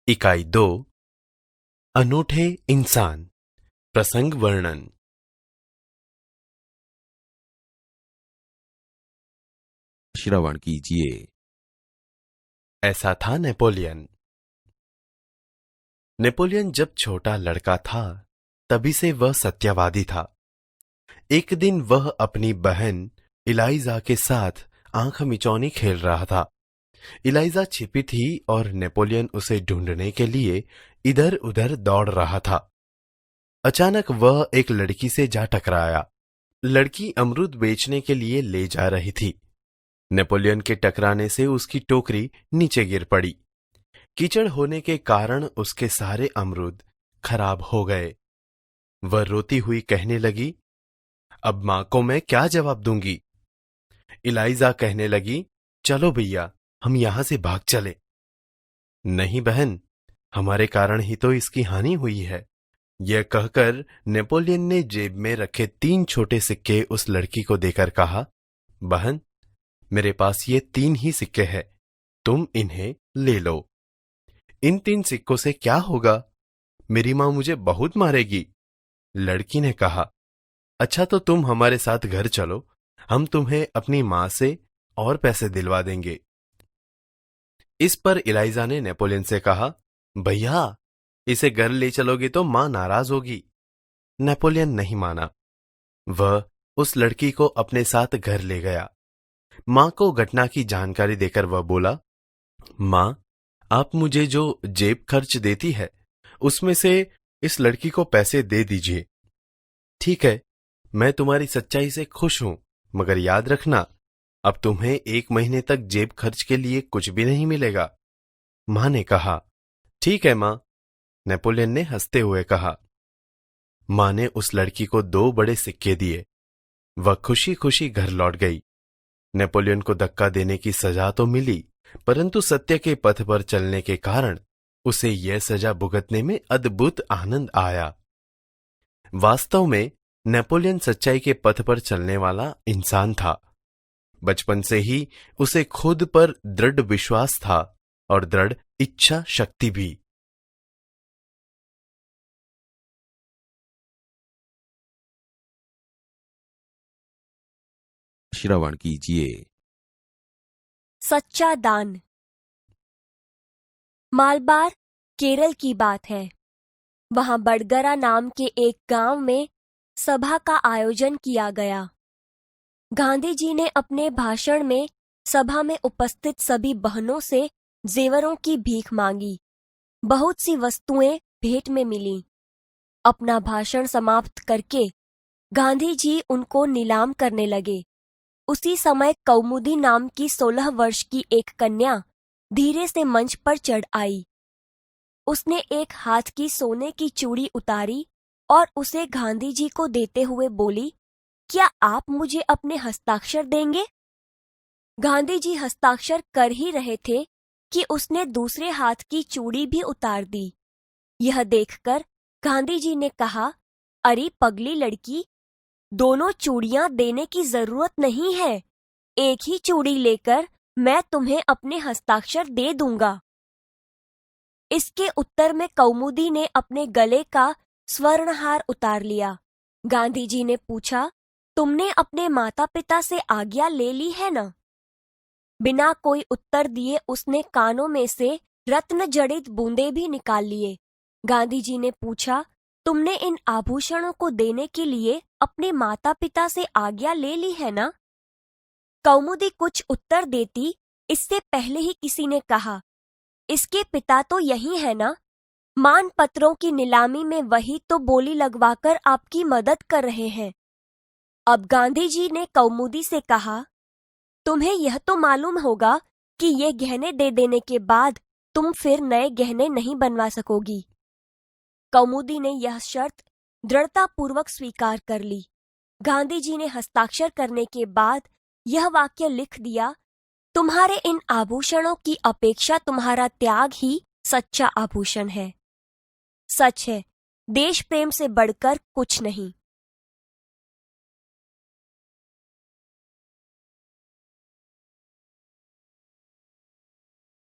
इकाई 2 अनूठे इंसान प्रसंग वर्णन। श्रवण कीजिए। ऐसा था नेपोलियन जब छोटा लड़का था तभी से वह सत्यवादी था। एक दिन वह अपनी बहन इलाइजा के साथ आंख मिचौनी खेल रहा था। इलाइजा छिपी थी और नेपोलियन उसे ढूंढने के लिए इधर उधर दौड़ रहा था। अचानक वह एक लड़की से जा टकराया। लड़की अमरूद बेचने के लिए ले जा रही थी। नेपोलियन के टकराने से उसकी टोकरी नीचे गिर पड़ी। कीचड़ होने के कारण उसके सारे अमरूद खराब हो गए। वह रोती हुई कहने लगी, अब मां को मैं क्या जवाब दूंगी। इलाइजा कहने लगी, चलो भैया हम यहां से भाग चले। नहीं बहन, हमारे कारण ही तो इसकी हानि हुई है। यह कहकर नेपोलियन ने जेब में रखे 3 छोटे सिक्के उस लड़की को देकर कहा, बहन मेरे पास ये 3 ही सिक्के हैं, तुम इन्हें ले लो। इन 3 सिक्कों से क्या होगा? मेरी मां मुझे बहुत मारेगी। लड़की ने कहा, अच्छा तो तुम हमारे साथ घर चलो, हम तुम्हें अपनी मां से और पैसे दिलवा देंगे। इस पर इलाइजा ने नेपोलियन से कहा, भैया इसे घर ले चलोगे तो मां नाराज होगी। नेपोलियन नहीं माना। वह उस लड़की को अपने साथ घर ले गया। मां को घटना की जानकारी देकर वह बोला, मां आप मुझे जो जेब खर्च देती है उसमें से इस लड़की को पैसे दे दीजिए। ठीक है, मैं तुम्हारी सच्चाई से खुश हूं, मगर याद रखना अब तुम्हें 1 महीने तक जेब खर्च के लिए कुछ भी नहीं मिलेगा। मां ने कहा, ठीक है मां। नेपोलियन ने हंसते हुए कहा। मां ने उस लड़की को 2 बड़े सिक्के दिए। वह खुशी खुशी घर लौट गई। नेपोलियन को धक्का देने की सजा तो मिली, परंतु सत्य के पथ पर चलने के कारण उसे यह सजा भुगतने में अद्भुत आनंद आया। वास्तव में नेपोलियन सच्चाई के पथ पर चलने वाला इंसान था। बचपन से ही उसे खुद पर दृढ़ विश्वास था और दृढ़ इच्छा शक्ति भी। श्रवण कीजिए। सच्चा दान। मालबार केरल की बात है। वहां बड़गरा नाम के एक गांव में सभा का आयोजन किया गया। गांधी जी ने अपने भाषण में सभा में उपस्थित सभी बहनों से जेवरों की भीख मांगी। बहुत सी वस्तुएं भेंट में मिलीं। अपना भाषण समाप्त करके गांधी जी उनको नीलाम करने लगे। उसी समय कौमुदी नाम की 16 वर्ष की एक कन्या धीरे से मंच पर चढ़ आई। उसने एक हाथ की सोने की चूड़ी उतारी और उसे गांधी जी को देते हुए बोली, क्या आप मुझे अपने हस्ताक्षर देंगे? गांधी जी हस्ताक्षर कर ही रहे थे कि उसने दूसरे हाथ की चूड़ी भी उतार दी। यह देखकर गांधी जी ने कहा, अरे पगली लड़की, दोनों चूड़ियां देने की जरूरत नहीं है। एक ही चूड़ी लेकर मैं तुम्हें अपने हस्ताक्षर दे दूंगा। इसके उत्तर में कौमुदी ने अपने गले का स्वर्णहार उतार लिया। गांधी जी ने पूछा, तुमने अपने माता पिता से आज्ञा ले ली है ना? बिना कोई उत्तर दिए उसने कानों में से रत्न जड़ित बूंदे भी निकाल लिए। गांधी जी ने पूछा, तुमने इन आभूषणों को देने के लिए अपने माता पिता से आज्ञा ले ली है ना? कौमुदी कुछ उत्तर देती इससे पहले ही किसी ने कहा, इसके पिता तो यही है ना? मान पत्रों की नीलामी में वही तो बोली लगवाकर आपकी मदद कर रहे हैं। अब गांधी जी ने कौमुदी से कहा, तुम्हें यह तो मालूम होगा कि ये गहने दे देने के बाद तुम फिर नए गहने नहीं बनवा सकोगी। कौमुदी ने यह शर्त दृढ़तापूर्वक स्वीकार कर ली। गांधी जी ने हस्ताक्षर करने के बाद यह वाक्य लिख दिया, तुम्हारे इन आभूषणों की अपेक्षा तुम्हारा त्याग ही सच्चा आभूषण है। सच है, देश प्रेम से बढ़कर कुछ नहीं।